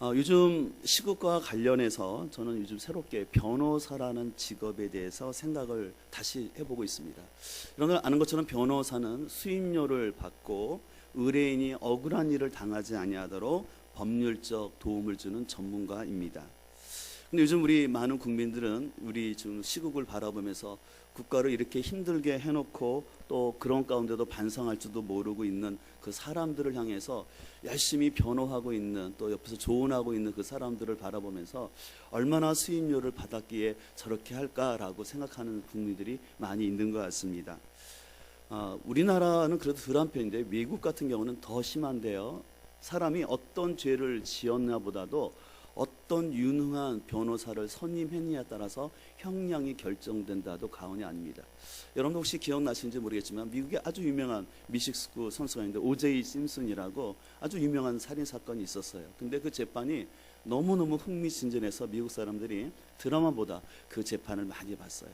요즘 시국과 관련해서 저는 요즘 새롭게 변호사라는 직업에 대해서 생각을 다시 해보고 있습니다. 여러분 아는 것처럼 변호사는 수임료를 받고 의뢰인이 억울한 일을 당하지 아니하도록 법률적 도움을 주는 전문가입니다. 근데 요즘 우리 많은 국민들은 우리 지금 시국을 바라보면서 국가를 이렇게 힘들게 해놓고 또 그런 가운데도 반성할 줄도 모르고 있는 그 사람들을 향해서 열심히 변호하고 있는, 또 옆에서 조언하고 있는 그 사람들을 바라보면서 얼마나 수임료를 받았기에 저렇게 할까라고 생각하는 국민들이 많이 있는 것 같습니다. 우리나라는 그래도 덜한 편인데 미국 같은 경우는 더 심한데요. 사람이 어떤 죄를 지었나 보다도 어떤 유능한 변호사를 선임했느냐에 따라서 형량이 결정된다도 과언이 아닙니다. 여러분 혹시 기억나시는지 모르겠지만 미국에 아주 유명한 미식스쿠 선수가 있는데 오제이 심슨이라고 아주 유명한 살인사건이 있었어요. 근데 그 재판이 너무너무 흥미진진해서 미국 사람들이 드라마보다 그 재판을 많이 봤어요.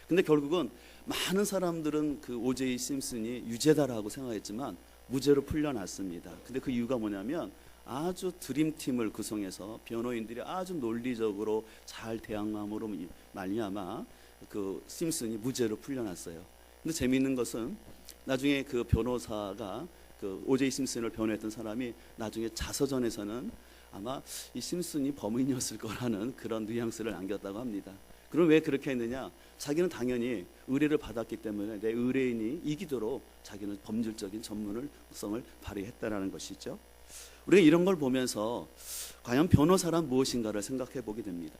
근데 결국은 많은 사람들은 그 오제이 심슨이 유죄다라고 생각했지만 무죄로 풀려났습니다. 근데 그 이유가 뭐냐면 아주 드림팀을 구성해서 변호인들이 아주 논리적으로 잘 대항함으로 말미암아 그 심슨이 무죄로 풀려났어요. 근데 재미있는 것은 나중에 그 변호사가 그 오제이 심슨을 변호했던 사람이 나중에 자서전에서는 아마 이 심슨이 범인이었을 거라는 그런 뉘앙스를 남겼다고 합니다. 그럼 왜 그렇게 했느냐? 자기는 당연히 의뢰를 받았기 때문에 내 의뢰인이 이기도록 자기는 법률적인 전문성을 발휘했다라는 것이죠. 우리가 이런 걸 보면서 과연 변호사란 무엇인가를 생각해 보게 됩니다.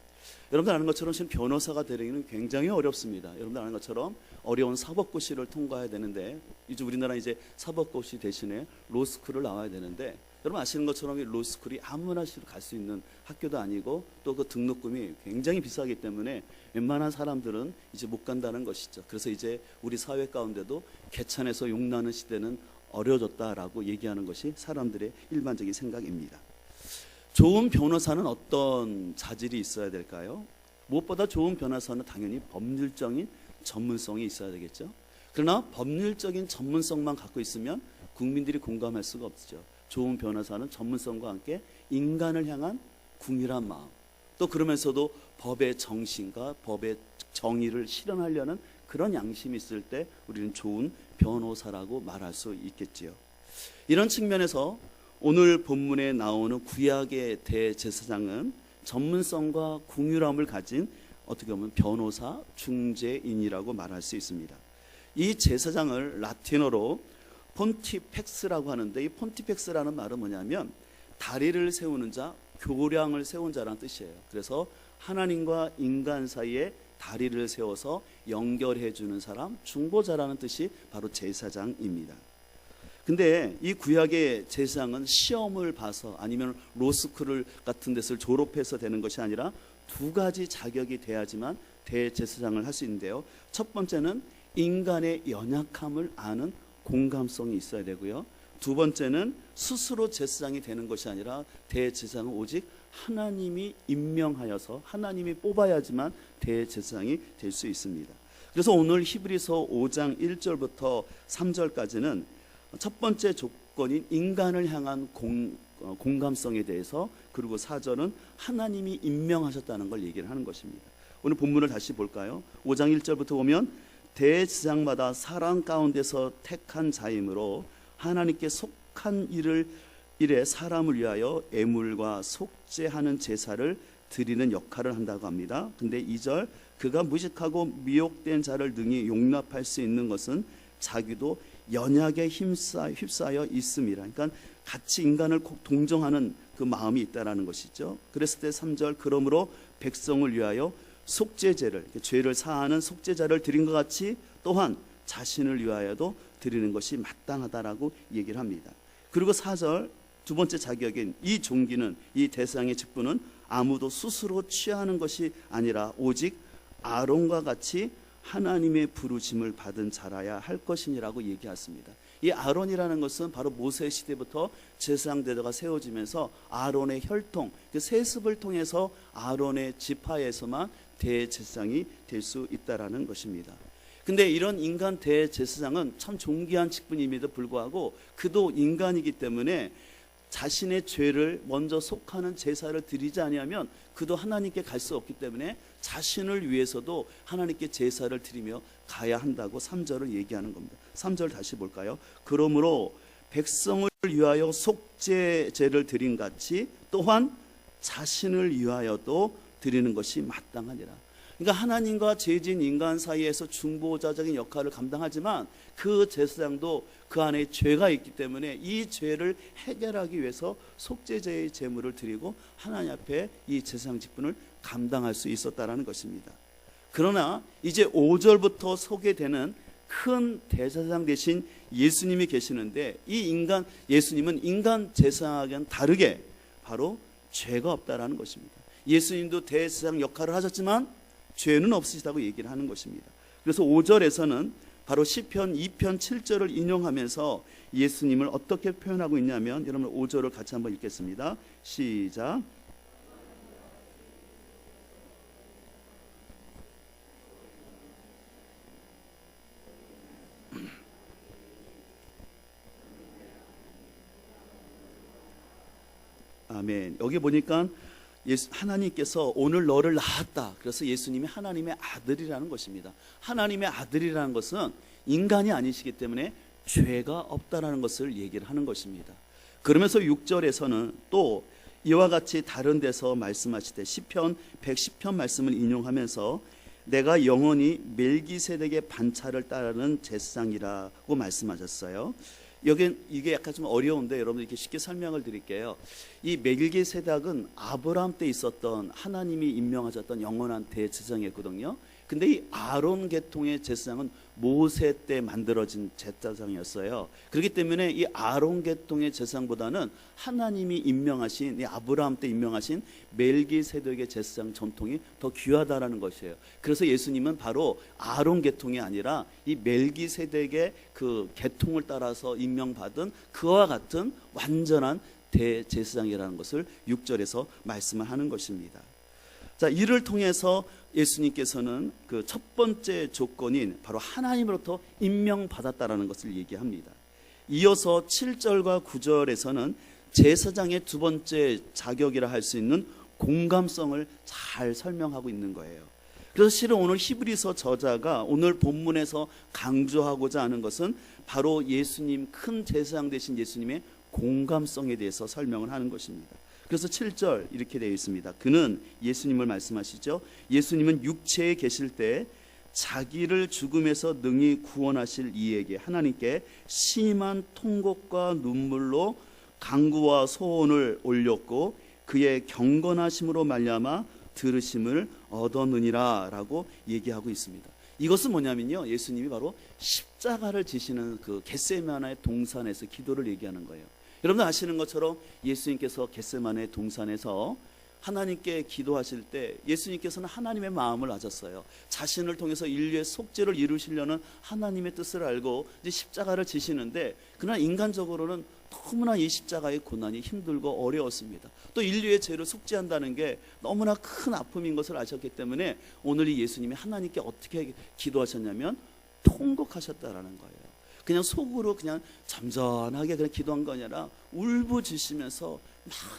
여러분들 아는 것처럼 지금 변호사가 되기는 굉장히 어렵습니다. 여러분들 아는 것처럼 어려운 사법고시를 통과해야 되는데 이제 우리나라 이제 사법고시 대신에 로스쿨을 나와야 되는데 여러분 아시는 것처럼 이 로스쿨이 아무나 갈 수 있는 학교도 아니고 또 그 등록금이 굉장히 비싸기 때문에 웬만한 사람들은 이제 못 간다는 것이죠. 그래서 이제 우리 사회 가운데도 개천에서 용나는 시대는 어려졌다라고 얘기하는 것이 사람들의 일반적인 생각입니다. 좋은 변호사는 어떤 자질이 있어야 될까요? 무엇보다 좋은 변호사는 당연히 법률적인 전문성이 있어야 되겠죠. 그러나 법률적인 전문성만 갖고 있으면 국민들이 공감할 수가 없죠. 좋은 변호사는 전문성과 함께 인간을 향한 궁일한 마음, 또 그러면서도 법의 정신과 법의 정의를 실현하려는 그런 양심이 있을 때 우리는 좋은 변호사라고 말할 수 있겠지요. 이런 측면에서 오늘 본문에 나오는 구약의 대제사장은 전문성과 궁유함을 가진 어떻게 보면 변호사, 중재인이라고 말할 수 있습니다. 이 제사장을 라틴어로 폰티펙스라고 하는데 이 폰티펙스라는 말은 뭐냐면 다리를 세우는 자, 교량을 세운 자라는 뜻이에요. 그래서 하나님과 인간 사이에 다리를 세워서 연결해 주는 사람, 중보자라는 뜻이 바로 제사장입니다. 근데 이 구약의 제사장은 시험을 봐서 아니면 로스쿨을 같은 데서 졸업해서 되는 것이 아니라 두 가지 자격이 돼야지만 대제사장을 할 수 있는데요. 첫 번째는 인간의 연약함을 아는 공감성이 있어야 되고요. 두 번째는 스스로 제사장이 되는 것이 아니라 대제사장은 오직 하나님이 임명하여서 하나님이 뽑아야지만 대제사장이 될 수 있습니다. 그래서 오늘 히브리서 5장 1절부터 3절까지는 첫 번째 조건인 인간을 향한 공감성에 대해서, 그리고 4절은 하나님이 임명하셨다는 걸 얘기를 하는 것입니다. 오늘 본문을 다시 볼까요? 5장 1절부터 보면 대제사장마다 사람 가운데서 택한 자이므로 하나님께 속한 일에 사람을 위하여 애물과 속죄하는 제사를 드리는 역할을 한다고 합니다. 근데 2절, 그가 무식하고 미혹된 자를 능히 용납할 수 있는 것은 자기도 연약에 휩싸여 있습니다. 그러니까 같이 인간을 동정하는 그 마음이 있다라는 것이죠. 그랬을 때 3절, 그러므로 백성을 위하여 속죄제를, 죄를 사하는 속죄자를 드린 것 같이 또한 자신을 위하여도 드리는 것이 마땅하다라고 얘기를 합니다. 그리고 4절, 두 번째 자격인 이 종기는, 이 대상의 직분은 아무도 스스로 취하는 것이 아니라 오직 아론과 같이 하나님의 부르심을 받은 자라야 할 것이니라고 얘기했습니다. 이 아론이라는 것은 바로 모세 시대부터 제사장 제도가 세워지면서 아론의 혈통, 그 세습을 통해서 아론의 지파에서만 대제사장이 될 수 있다라는 것입니다. 근데 이런 인간 대제사장은 참 존귀한 직분임에도 불구하고 그도 인간이기 때문에 자신의 죄를 먼저 속하는 제사를 드리지 아니하면 그도 하나님께 갈 수 없기 때문에 자신을 위해서도 하나님께 제사를 드리며 가야 한다고 3절을 얘기하는 겁니다. 3절 다시 볼까요? 그러므로 백성을 위하여 속죄제를 드린 같이 또한 자신을 위하여도 드리는 것이 마땅하니라. 그러니까 하나님과 죄진 인간 사이에서 중보자적인 역할을 감당하지만 그 제사장도 그 안에 죄가 있기 때문에 이 죄를 해결하기 위해서 속죄제의 제물을 드리고 하나님 앞에 이 제사장 직분을 감당할 수 있었다라는 것입니다. 그러나 이제 5절부터 소개되는 큰 대제사장 대신 예수님이 계시는데 이 예수님은 인간 제사장과는 다르게 바로 죄가 없다라는 것입니다. 예수님도 대제사장 역할을 하셨지만 죄는 없으시다고 얘기를 하는 것입니다. 그래서 5절에서는 바로 시편 2편 7절을 인용하면서 예수님을 어떻게 표현하고 있냐면, 여러분 5절을 같이 한번 읽겠습니다. 시작. 아멘. 여기 보니까 하나님께서 오늘 너를 낳았다. 그래서 예수님이 하나님의 아들이라는 것입니다. 하나님의 아들이라는 것은 인간이 아니시기 때문에 죄가 없다라는 것을 얘기를 하는 것입니다. 그러면서 6절에서는 또 이와 같이 다른 데서 말씀하실 때 시편 110편 말씀을 인용하면서 내가 영원히 멜기세덱의 반차를 따르는 제사장이라고 말씀하셨어요. 이게 약간 좀 어려운데 여러분 이렇게 쉽게 설명을 드릴게요. 이 멜기세덱은 아브라함 때 있었던 하나님이 임명하셨던 영원한 대제사장이었거든요. 근데 이 아론 계통의 제사장은 모세 때 만들어진 제사장이었어요. 그렇기 때문에 이 아론 계통의 제사장보다는 하나님이 임명하신, 이 아브라함 때 임명하신 멜기세덱의 제사장 전통이 더 귀하다라는 것이에요. 그래서 예수님은 바로 아론 계통이 아니라 이 멜기세덱의 그 계통을 따라서 임명받은 그와 같은 완전한 대제사장이라는 것을 6절에서 말씀을 하는 것입니다. 자, 이를 통해서 예수님께서는 그 첫 번째 조건인 바로 하나님으로부터 임명받았다라는 것을 얘기합니다. 이어서 7절과 9절에서는 제사장의 두 번째 자격이라 할 수 있는 공감성을 잘 설명하고 있는 거예요. 그래서 실은 오늘 히브리서 저자가 오늘 본문에서 강조하고자 하는 것은 바로 예수님, 큰 제사장 되신 예수님의 공감성에 대해서 설명을 하는 것입니다. 그래서 7절 이렇게 되어 있습니다. 그는, 예수님을 말씀하시죠. 예수님은 육체에 계실 때 자기를 죽음에서 능히 구원하실 이에게, 하나님께 심한 통곡과 눈물로 간구와 소원을 올렸고 그의 경건하심으로 말미암아 들으심을 얻었느니라 라고 얘기하고 있습니다. 이것은 뭐냐면요, 예수님이 바로 십자가를 지시는 그 겟세마네 동산에서 기도를 얘기하는 거예요. 여러분들 아시는 것처럼 예수님께서 겟세마네 동산에서 하나님께 기도하실 때 예수님께서는 하나님의 마음을 아셨어요. 자신을 통해서 인류의 속죄를 이루시려는 하나님의 뜻을 알고 이제 십자가를 지시는데, 그러나 인간적으로는 너무나 이 십자가의 고난이 힘들고 어려웠습니다. 또 인류의 죄를 속죄한다는 게 너무나 큰 아픔인 것을 아셨기 때문에 오늘 이 예수님이 하나님께 어떻게 기도하셨냐면 통곡하셨다라는 거예요. 그냥 속으로 그냥 잠잠하게 그냥 기도한 거 아니라 울부짖으면서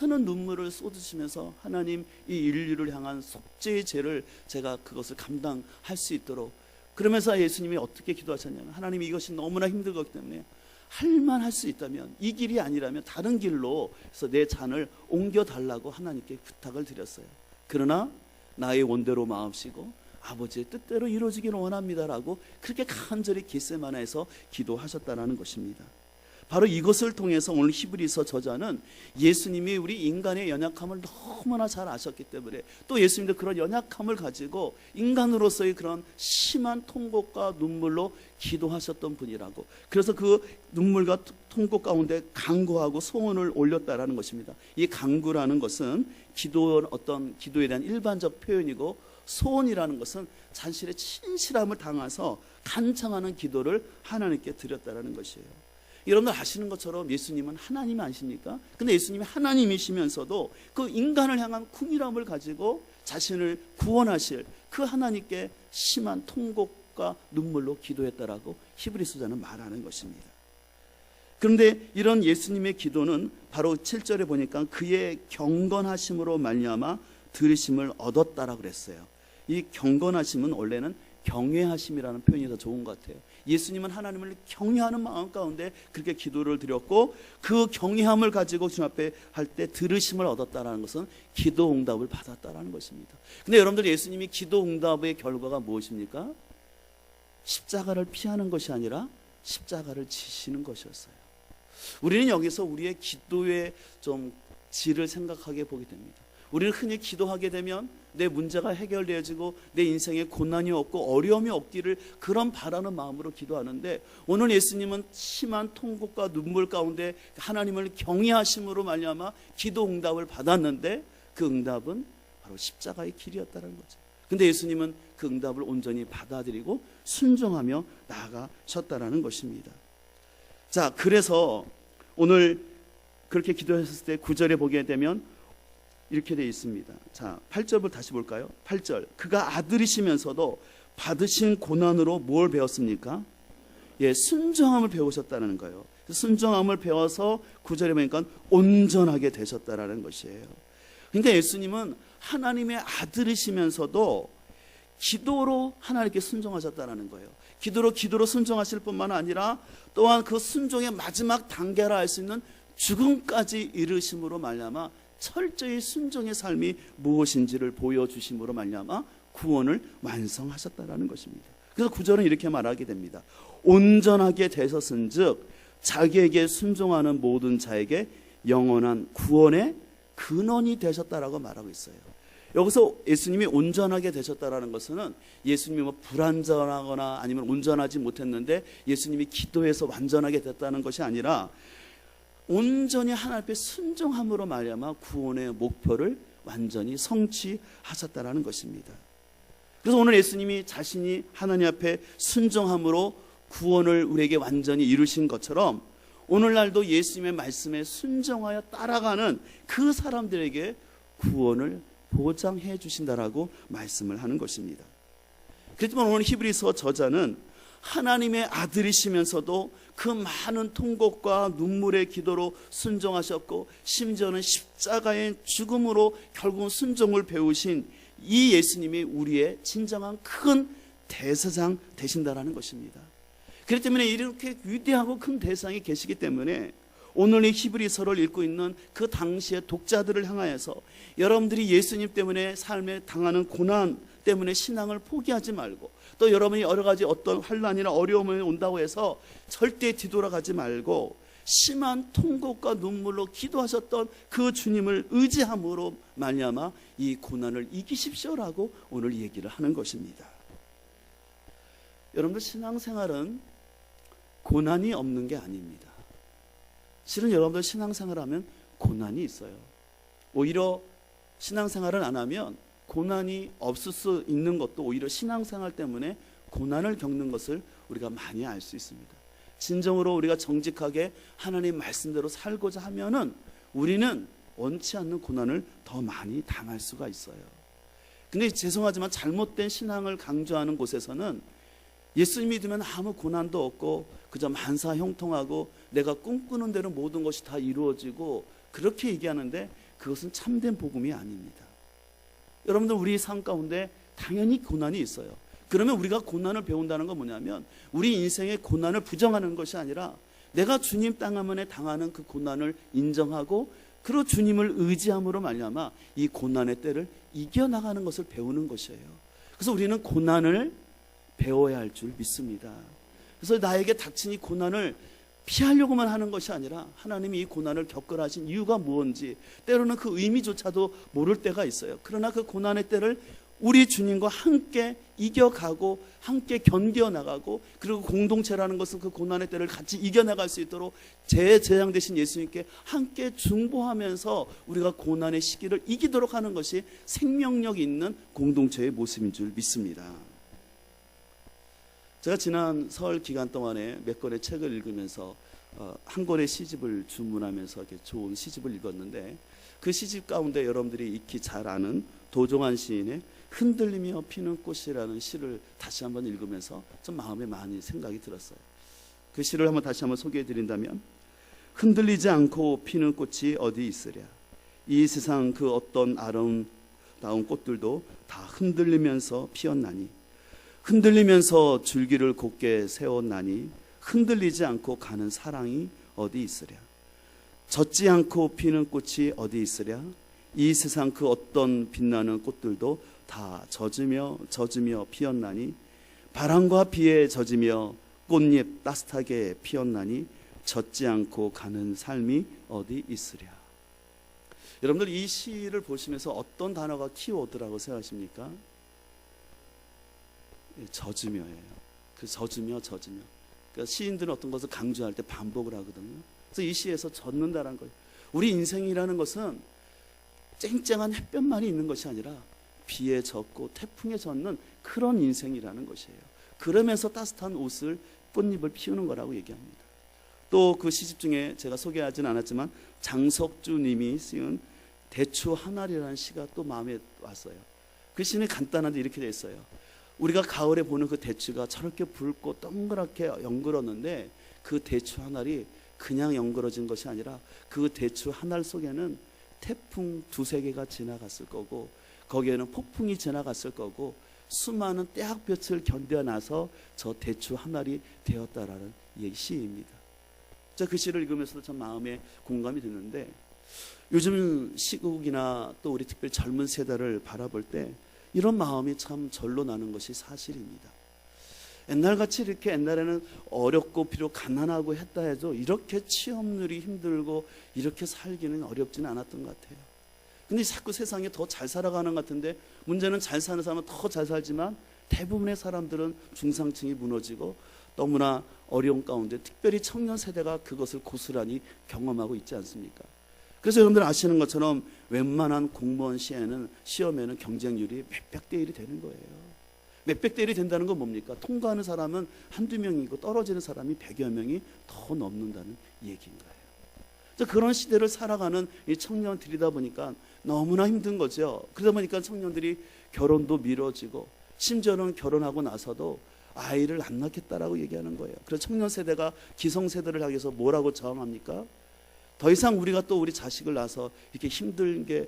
많은 눈물을 쏟으시면서 하나님, 이 인류를 향한 속죄의 죄를 제가 그것을 감당할 수 있도록, 그러면서 예수님이 어떻게 기도하셨냐면 하나님, 이것이 너무나 힘들기 때문에 할만 수 있다면 이 길이 아니라면 다른 길로 해서 내 잔을 옮겨달라고 하나님께 부탁을 드렸어요. 그러나 나의 원대로 마옵시고 아버지의 뜻대로 이루어지기를 원합니다라고 그렇게 간절히 겟세마네에서 기도하셨다는 것입니다. 바로 이것을 통해서 오늘 히브리서 저자는 예수님이 우리 인간의 연약함을 너무나 잘 아셨기 때문에, 또 예수님도 그런 연약함을 가지고 인간으로서의 그런 심한 통곡과 눈물로 기도하셨던 분이라고, 그래서 그 눈물과 통곡 가운데 간구하고 소원을 올렸다라는 것입니다. 이 간구라는 것은 어떤 기도에 대한 일반적 표현이고, 소원이라는 것은 자신의 진실함을 담아서 간청하는 기도를 하나님께 드렸다라는 것이에요. 여러분들 아시는 것처럼 예수님은 하나님 아십니까? 근데 예수님이 하나님이시면서도 그 인간을 향한 궁일함을 가지고 자신을 구원하실 그 하나님께 심한 통곡과 눈물로 기도했다라고 히브리서자는 말하는 것입니다. 그런데 이런 예수님의 기도는 바로 7절에 보니까 그의 경건하심으로 말미암아 들으심을 얻었다라 그랬어요. 이 경건하심은 원래는 경외하심이라는 표현이 더 좋은 것 같아요. 예수님은 하나님을 경외하는 마음 가운데 그렇게 기도를 드렸고, 그 경외함을 가지고 주님 앞에 할 때 들으심을 얻었다라는 것은 기도 응답을 받았다라는 것입니다. 근데 여러분들, 예수님이 기도 응답의 결과가 무엇입니까? 십자가를 피하는 것이 아니라 십자가를 지시는 것이었어요. 우리는 여기서 우리의 기도의 좀 질을 생각하게 보게 됩니다. 우리는 흔히 기도하게 되면 내 문제가 해결되어지고 내 인생에 고난이 없고 어려움이 없기를 그런 바라는 마음으로 기도하는데, 오늘 예수님은 심한 통곡과 눈물 가운데 하나님을 경외하심으로 말미암아 기도 응답을 받았는데, 그 응답은 바로 십자가의 길이었다는 거죠. 근데 예수님은 그 응답을 온전히 받아들이고 순종하며 나아가셨다라는 것입니다. 자, 그래서 오늘 그렇게 기도했을 때 9절에 보게 되면 이렇게 되어 있습니다. 자, 8절을 다시 볼까요? 8절. 그가 아들이시면서도 받으신 고난으로 뭘 배웠습니까? 예, 순종함을 배우셨다는 거예요. 순종함을 배워서 9절에 보니까 온전하게 되셨다라는 것이에요. 그러니까 예수님은 하나님의 아들이시면서도 기도로 하나님께 순종하셨다는 거예요. 기도로 순종하실 뿐만 아니라 또한 그 순종의 마지막 단계라 할 수 있는 죽음까지 이르심으로 말미암아 철저히 순종의 삶이 무엇인지를 보여주심으로 말미암아 구원을 완성하셨다라는 것입니다. 그래서 9절은 이렇게 말하게 됩니다. 온전하게 되셨은즉 자기에게 순종하는 모든 자에게 영원한 구원의 근원이 되셨다라고 말하고 있어요. 여기서 예수님이 온전하게 되셨다라는 것은 예수님이 뭐 불완전하거나 아니면 온전하지 못했는데 예수님이 기도해서 완전하게 됐다는 것이 아니라 온전히 하나님 앞에 순종함으로 말미암아 구원의 목표를 완전히 성취하셨다라는 것입니다. 그래서 오늘 예수님이 자신이 하나님 앞에 순종함으로 구원을 우리에게 완전히 이루신 것처럼 오늘날도 예수님의 말씀에 순종하여 따라가는 그 사람들에게 구원을 보장해 주신다라고 말씀을 하는 것입니다. 그렇지만 오늘 히브리서 저자는 하나님의 아들이시면서도 그 많은 통곡과 눈물의 기도로 순종하셨고 심지어는 십자가의 죽음으로 결국은 순종을 배우신 이 예수님이 우리의 진정한 큰 대제사장 되신다라는 것입니다. 그렇기 때문에 이렇게 위대하고 큰 대상이 계시기 때문에 오늘 이 히브리서를 읽고 있는 그 당시의 독자들을 향하여서 여러분들이 예수님 때문에 삶에 당하는 고난 때문에 신앙을 포기하지 말고, 또 여러분이 여러 가지 어떤 환난이나 어려움이 온다고 해서 절대 뒤돌아가지 말고 심한 통곡과 눈물로 기도하셨던 그 주님을 의지함으로 말미암아 이 고난을 이기십시오라고 오늘 얘기를 하는 것입니다. 여러분들, 신앙생활은 고난이 없는 게 아닙니다. 실은 여러분들 신앙생활하면 고난이 있어요. 오히려 신앙생활을 안 하면 고난이 없을 수 있는 것도 오히려 신앙생활 때문에 고난을 겪는 것을 우리가 많이 알 수 있습니다. 진정으로 우리가 정직하게 하나님 말씀대로 살고자 하면은 우리는 원치 않는 고난을 더 많이 당할 수가 있어요. 근데 죄송하지만 잘못된 신앙을 강조하는 곳에서는 예수님 믿으면 아무 고난도 없고 그저 만사 형통하고 내가 꿈꾸는 대로 모든 것이 다 이루어지고 그렇게 얘기하는데 그것은 참된 복음이 아닙니다. 여러분들, 우리 삶 가운데 당연히 고난이 있어요. 그러면 우리가 고난을 배운다는 건 뭐냐면 우리 인생의 고난을 부정하는 것이 아니라 내가 주님 땅하면에 당하는 그 고난을 인정하고 그리고 주님을 의지함으로 말미암아 이 고난의 때를 이겨나가는 것을 배우는 것이에요. 그래서 우리는 고난을 배워야 할 줄 믿습니다. 그래서 나에게 닥친 이 고난을 피하려고만 하는 것이 아니라 하나님이 이 고난을 겪으라 하신 이유가 무엇인지 때로는 그 의미조차도 모를 때가 있어요. 그러나 그 고난의 때를 우리 주님과 함께 이겨가고 함께 견뎌나가고, 그리고 공동체라는 것은 그 고난의 때를 같이 이겨나갈 수 있도록 제재장 되신 예수님께 함께 중보하면서 우리가 고난의 시기를 이기도록 하는 것이 생명력 있는 공동체의 모습인 줄 믿습니다. 제가 지난 설 기간 동안에 몇 권의 책을 읽으면서 한 권의 시집을 주문하면서 이렇게 좋은 시집을 읽었는데, 그 시집 가운데 여러분들이 익히 잘 아는 도종환 시인의 흔들리며 피는 꽃이라는 시를 다시 한번 읽으면서 좀 마음에 많이 생각이 들었어요. 그 시를 한번 다시 한번 소개해 드린다면, 흔들리지 않고 피는 꽃이 어디 있으랴. 이 세상 그 어떤 아름다운 꽃들도 다 흔들리면서 피었나니, 흔들리면서 줄기를 곧게 세웠나니, 흔들리지 않고 가는 사랑이 어디 있으랴. 젖지 않고 피는 꽃이 어디 있으랴. 이 세상 그 어떤 빛나는 꽃들도 다 젖으며 피었나니, 바람과 비에 젖으며 꽃잎 따뜻하게 피었나니, 젖지 않고 가는 삶이 어디 있으랴. 여러분들 이 시를 보시면서 어떤 단어가 키워드라고 생각하십니까? 젖으며예요. 그 젖으며. 그러니까 시인들은 어떤 것을 강조할 때 반복을 하거든요. 그래서 이 시에서 젖는다는 거예요. 우리 인생이라는 것은 쨍쨍한 햇볕만이 있는 것이 아니라 비에 젖고 태풍에 젖는 그런 인생이라는 것이에요. 그러면서 따뜻한 옷을 꽃잎을 피우는 거라고 얘기합니다. 또 그 시집 중에 제가 소개하진 않았지만 장석주 님이 쓰은 대추 한 알이라는 시가 또 마음에 왔어요. 그 시는 간단한데 이렇게 되어 있어요. 우리가 가을에 보는 그 대추가 저렇게 붉고 동그랗게 연그렀는데, 그 대추 한 알이 그냥 연그러진 것이 아니라 그 대추 한 알 속에는 태풍 두세 개가 지나갔을 거고, 거기에는 폭풍이 지나갔을 거고, 수많은 떼학볕을 견뎌나서 저 대추 한 알이 되었다라는 시입니다. 그 시를 읽으면서도 참 마음에 공감이 됐는데, 요즘 시국이나 또 우리 특별히 젊은 세대를 바라볼 때 이런 마음이 참 절로 나는 것이 사실입니다. 옛날같이 이렇게 옛날에는 어렵고 비록 가난하고 했다 해도 이렇게 취업률이 힘들고 이렇게 살기는 어렵지는 않았던 것 같아요. 근데 자꾸 세상에 더 잘 살아가는 것 같은데, 문제는 잘 사는 사람은 더 잘 살지만 대부분의 사람들은 중상층이 무너지고 너무나 어려운 가운데 특별히 청년 세대가 그것을 고스란히 경험하고 있지 않습니까? 그래서 여러분들 아시는 것처럼 웬만한 공무원 시험에는 경쟁률이 몇백 대 1이 되는 거예요. 몇백 대 1이 된다는 건 뭡니까? 통과하는 사람은 한두 명이고 떨어지는 사람이 100여 명이 더 넘는다는 얘기인 거예요. 그런 시대를 살아가는 이 청년들이다 보니까 너무나 힘든 거죠. 그러다 보니까 청년들이 결혼도 미뤄지고, 심지어는 결혼하고 나서도 아이를 안 낳겠다라고 얘기하는 거예요. 그래서 청년 세대가 기성 세대를 향해서 뭐라고 저항합니까? 더 이상 우리가 또 우리 자식을 낳아서 이렇게 힘들게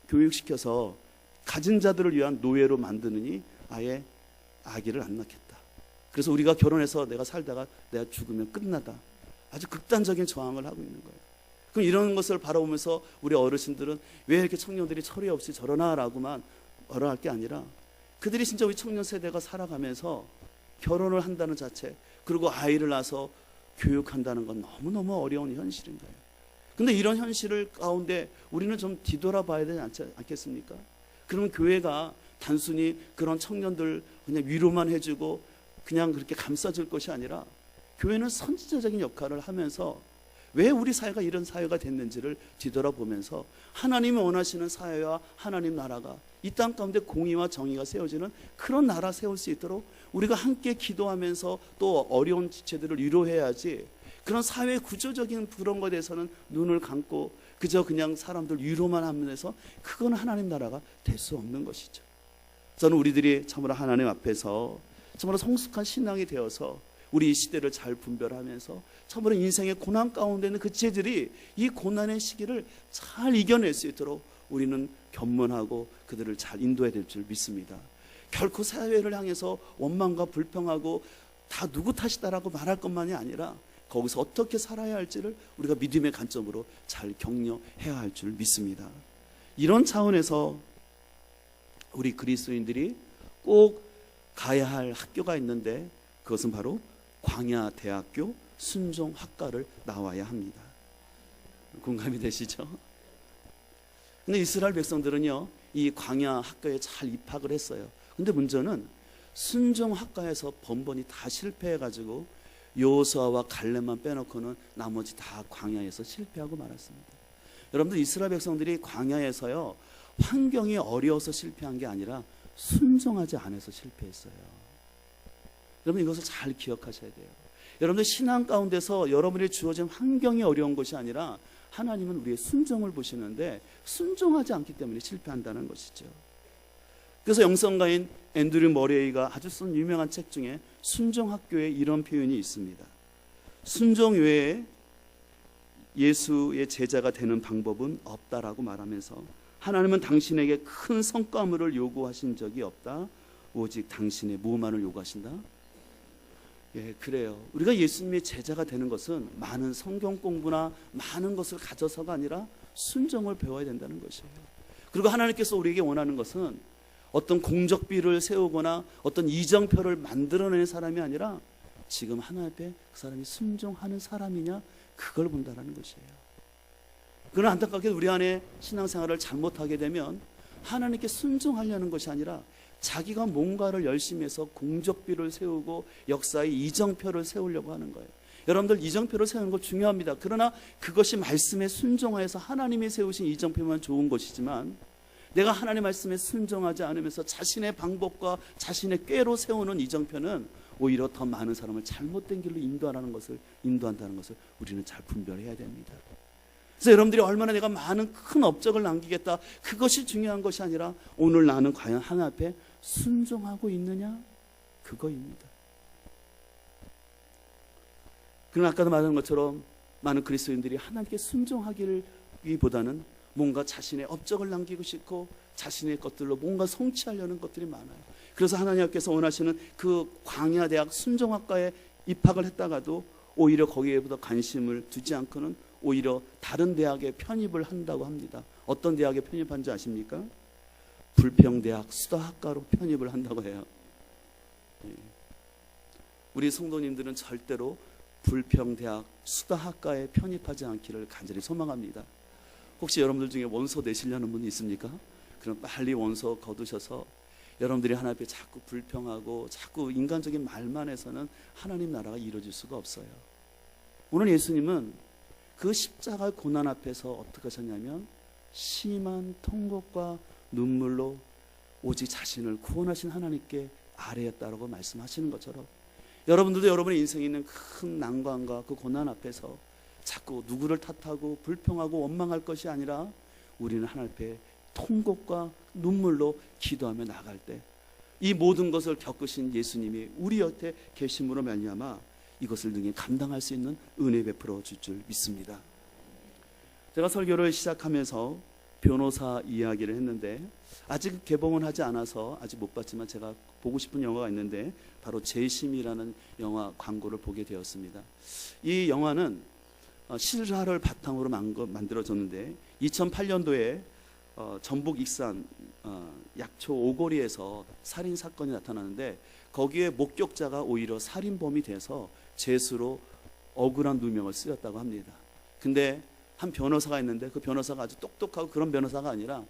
교육시켜서 가진 자들을 위한 노예로 만드느니 아예 아기를 안 낳겠다. 그래서 우리가 결혼해서 내가 살다가 내가 죽으면 끝나다. 아주 극단적인 저항을 하고 있는 거예요. 그럼 이런 것을 바라보면서 우리 어르신들은 왜 이렇게 청년들이 철이 없이 저러나라고만 말할 게 아니라, 그들이 진짜 우리 청년 세대가 살아가면서 결혼을 한다는 자체, 그리고 아이를 낳아서 교육한다는 건 너무너무 어려운 현실인 거예요. 근데 이런 현실을 가운데 우리는 좀 뒤돌아봐야 되지 않겠습니까? 그러면 교회가 단순히 그런 청년들 그냥 위로만 해주고 그냥 그렇게 감싸줄 것이 아니라, 교회는 선지자적인 역할을 하면서 왜 우리 사회가 이런 사회가 됐는지를 뒤돌아보면서 하나님이 원하시는 사회와 하나님 나라가 이 땅 가운데 공의와 정의가 세워지는 그런 나라 세울 수 있도록 우리가 함께 기도하면서 또 어려운 지체들을 위로해야지, 그런 사회 구조적인 그런 것에 대해서는 눈을 감고 그저 그냥 사람들 위로만 하면서 그건 하나님 나라가 될 수 없는 것이죠. 저는 우리들이 참으로 하나님 앞에서 참으로 성숙한 신앙이 되어서 우리 이 시대를 잘 분별하면서 참으로 인생의 고난 가운데 있는 그 지체들이 이 고난의 시기를 잘 이겨낼 수 있도록 우리는 겸손하고 그들을 잘 인도해야 될 줄 믿습니다. 결코 사회를 향해서 원망과 불평하고 다 누구 탓이다라고 말할 것만이 아니라 거기서 어떻게 살아야 할지를 우리가 믿음의 관점으로 잘 격려해야 할 줄 믿습니다. 이런 차원에서 우리 그리스도인들이 꼭 가야 할 학교가 있는데, 그것은 바로 광야대학교 순종학과를 나와야 합니다. 공감이 되시죠? 근데 이스라엘 백성들은요, 이 광야학교에 잘 입학을 했어요. 근데 문제는 순종학과에서 번번이 다 실패해가지고 여호수아와 갈렙만 빼놓고는 나머지 다 광야에서 실패하고 말았습니다. 여러분들, 이스라엘 백성들이 광야에서요, 환경이 어려워서 실패한 게 아니라 순종하지 않아서 실패했어요. 여러분, 이것을 잘 기억하셔야 돼요. 여러분들 신앙 가운데서 여러분이 주어진 환경이 어려운 것이 아니라 하나님은 우리의 순종을 보시는데 순종하지 않기 때문에 실패한다는 것이죠. 그래서 영성가인 앤드류 머레이가 아주 쓴 유명한 책 중에 순종학교에 이런 표현이 있습니다. 순종 외에 예수의 제자가 되는 방법은 없다라고 말하면서 하나님은 당신에게 큰 성과물을 요구하신 적이 없다. 오직 당신의 무엇만을 요구하신다? 예, 그래요. 우리가 예수님의 제자가 되는 것은 많은 성경 공부나 많은 것을 가져서가 아니라 순종을 배워야 된다는 것이에요. 그리고 하나님께서 우리에게 원하는 것은 어떤 공적비를 세우거나 어떤 이정표를 만들어내는 사람이 아니라 지금 하나님 앞에 그 사람이 순종하는 사람이냐, 그걸 본다는 것이에요. 그러나 안타깝게 우리 안에 신앙생활을 잘못하게 되면 하나님께 순종하려는 것이 아니라 자기가 뭔가를 열심히 해서 공적비를 세우고 역사의 이정표를 세우려고 하는 거예요. 여러분들, 이정표를 세우는 거 중요합니다. 그러나 그것이 말씀에 순종하여서 하나님이 세우신 이정표만 좋은 것이지만, 내가 하나님 말씀에 순종하지 않으면서 자신의 방법과 자신의 꾀로 세우는 이정표는 오히려 더 많은 사람을 잘못된 길로 인도한다는 것을 우리는 잘 분별해야 됩니다. 그래서 여러분들이 얼마나 내가 많은 큰 업적을 남기겠다, 그것이 중요한 것이 아니라 오늘 나는 과연 하나님 앞에 순종하고 있느냐, 그거입니다. 그러나 아까도 말한 것처럼 많은 그리스도인들이 하나님께 순종하기보다는 뭔가 자신의 업적을 남기고 싶고 자신의 것들로 뭔가 성취하려는 것들이 많아요. 그래서 하나님께서 원하시는 그 광야대학 순종학과에 입학을 했다가도 오히려 거기에보다 관심을 두지 않고는 오히려 다른 대학에 편입을 한다고 합니다. 어떤 대학에 편입한지 아십니까? 불평대학 수다학과로 편입을 한다고 해요. 우리 성도님들은 절대로 불평대학 수다학과에 편입하지 않기를 간절히 소망합니다. 혹시 여러분들 중에 원서 내시려는 분이 있습니까? 그럼 빨리 원서 거두셔서 여러분들이 하나님 앞에 자꾸 불평하고 자꾸 인간적인 말만 해서는 하나님 나라가 이루어질 수가 없어요. 오늘 예수님은 그 십자가 고난 앞에서 어떻게 하셨냐면 심한 통곡과 눈물로 오직 자신을 구원하신 하나님께 아뢰었다라고 말씀하시는 것처럼, 여러분들도 여러분의 인생에 있는 큰 난관과 그 고난 앞에서 자꾸 누구를 탓하고 불평하고 원망할 것이 아니라 우리는 하나님 앞에 통곡과 눈물로 기도하며 나갈 때 이 모든 것을 겪으신 예수님이 우리 곁에 계심으로 말미암아 이것을 능히 감당할 수 있는 은혜 베풀어 줄 줄 믿습니다. 제가 설교를 시작하면서 변호사 이야기를 했는데 아직 개봉은 하지 않아서 아직 못 봤지만 제가 보고 싶은 영화가 있는데 바로 재심이라는 영화 광고를 보게 되었습니다. 이 영화는 실화를 바탕으로 만들어졌는데 2008년도에 전북 익산 약초 오거리에서 살인 사건이 나타나는데 거기에 목격자가 오히려 살인범이 돼서 죄수로 억울한 누명을 쓰였다고 합니다. 근데 한 변호사가 있는데 그 변호사가 아주 똑똑하고 그런 변호사가 아니라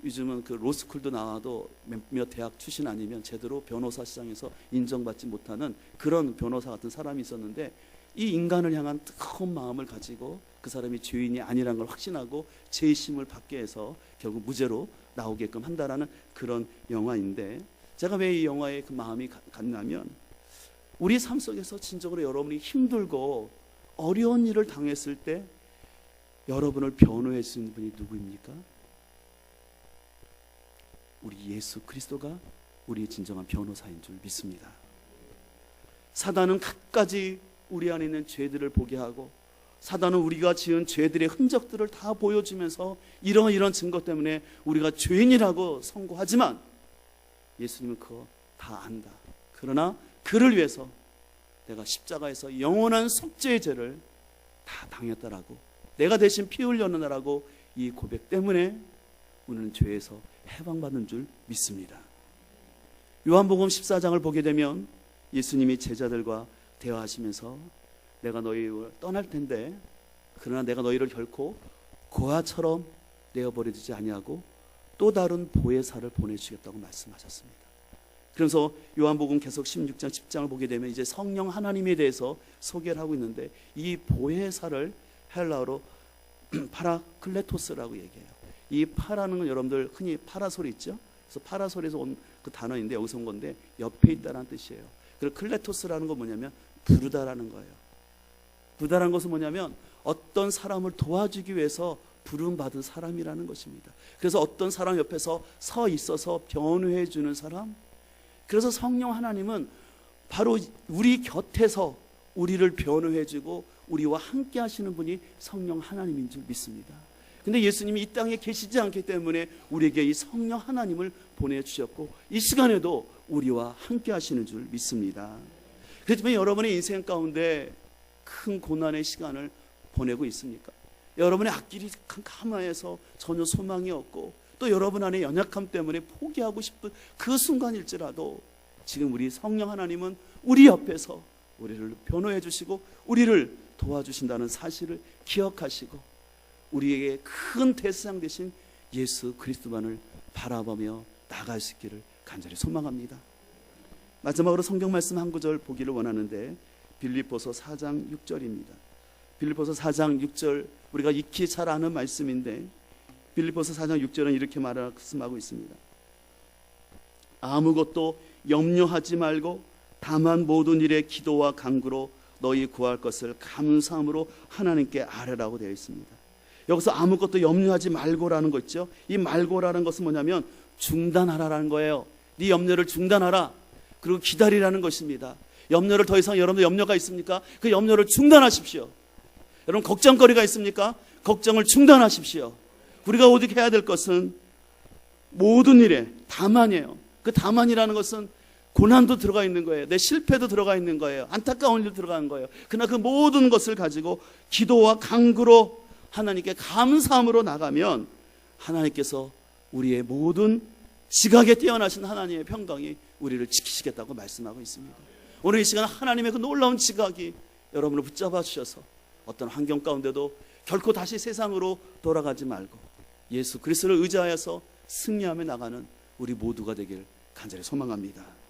요즘은 그 로스쿨도 나와도 몇몇 대학 출신 아니면 제대로 변호사 시장에서 인정받지 못하는 그런 변호사 같은 사람이 있었는데 이 인간을 향한 뜨거운 마음을 가지고 그 사람이 죄인이 아니라는 걸 확신하고 재심을 받게 해서 결국 무죄로 나오게끔 한다라는 그런 영화인데, 제가 왜 이 영화에 그 마음이 갔냐면 우리 삶 속에서 진정으로 여러분이 힘들고 어려운 일을 당했을 때 여러분을 변호해 주는 분이 누구입니까? 우리 예수 그리스도가 우리의 진정한 변호사인 줄 믿습니다. 사단은 갖가지 우리 안에 있는 죄들을 보게 하고 사단은 우리가 지은 죄들의 흔적들을 다 보여주면서 이런 증거 때문에 우리가 죄인이라고 선고하지만 예수님은 그거 다 안다. 그러나 그를 위해서 내가 십자가에서 영원한 속죄의 죄를 다 당했다라고, 내가 대신 피 흘렸느라고 이 고백 때문에 우리는 죄에서 해방받는 줄 믿습니다. 요한복음 14장을 보게 되면 예수님이 제자들과 대화하시면서 내가 너희를 떠날 텐데 그러나 내가 너희를 결코 고아처럼 내어버리지 아니하고 또 다른 보혜사를 보내주겠다고 말씀하셨습니다. 그래서 요한복음 계속 16장 10장을 보게 되면 이제 성령 하나님에 대해서 소개를 하고 있는데 이 보혜사를 헬라어로 파라클레토스라고 얘기해요. 이 파라는 건 여러분들 흔히 파라솔 있죠? 그래서 파라솔에서 온 그 단어인데 여기서 온 건데 옆에 있다라는 뜻이에요. 그리고 클레토스라는 건 뭐냐면 부르다라는 거예요. 부르다라는 것은 뭐냐면 어떤 사람을 도와주기 위해서 부름받은 사람이라는 것입니다. 그래서 어떤 사람 옆에서 서 있어서 변호해 주는 사람. 그래서 성령 하나님은 바로 우리 곁에서 우리를 변호해 주고 우리와 함께 하시는 분이 성령 하나님인 줄 믿습니다. 근데 예수님이 이 땅에 계시지 않기 때문에 우리에게 이 성령 하나님을 보내주셨고 이 시간에도 우리와 함께 하시는 줄 믿습니다. 그렇지만 여러분의 인생 가운데 큰 고난의 시간을 보내고 있습니까? 여러분의 앞길이 캄캄해서 전혀 소망이 없고 또 여러분 안에 연약함 때문에 포기하고 싶은 그 순간일지라도 지금 우리 성령 하나님은 우리 옆에서 우리를 변호해 주시고 우리를 도와주신다는 사실을 기억하시고 우리에게 큰 대상 되신 예수 그리스도만을 바라보며 나아갈 수 있기를 간절히 소망합니다. 마지막으로 성경 말씀 한 구절 보기를 원하는데 빌립보서 4장 6절입니다. 빌립보서 4장 6절 우리가 익히 잘 아는 말씀인데 빌립보서 4장 6절은 이렇게 말씀하고 있습니다. 아무것도 염려하지 말고 다만 모든 일에 기도와 간구로 너희 구할 것을 감사함으로 하나님께 아뢰라고 되어 있습니다. 여기서 아무것도 염려하지 말고라는 거 있죠. 이 말고라는 것은 뭐냐면 중단하라라는 거예요. 네 염려를 중단하라. 그리고 기다리라는 것입니다. 염려를 더 이상 여러분들 염려가 있습니까? 그 염려를 중단하십시오. 여러분 걱정거리가 있습니까? 걱정을 중단하십시오. 우리가 오직 해야 될 것은 모든 일에 다만이에요. 그 다만이라는 것은 고난도 들어가 있는 거예요. 내 실패도 들어가 있는 거예요. 안타까운 일도 들어가는 거예요. 그러나 그 모든 것을 가지고 기도와 간구로 하나님께 감사함으로 나가면 하나님께서 우리의 모든 지각에 뛰어나신 하나님의 평강이 우리를 지키시겠다고 말씀하고 있습니다. 오늘 이 시간 하나님의 그 놀라운 지각이 여러분을 붙잡아 주셔서 어떤 환경 가운데도 결코 다시 세상으로 돌아가지 말고 예수 그리스도를 의지하여서 승리하며 나가는 우리 모두가 되기를 간절히 소망합니다.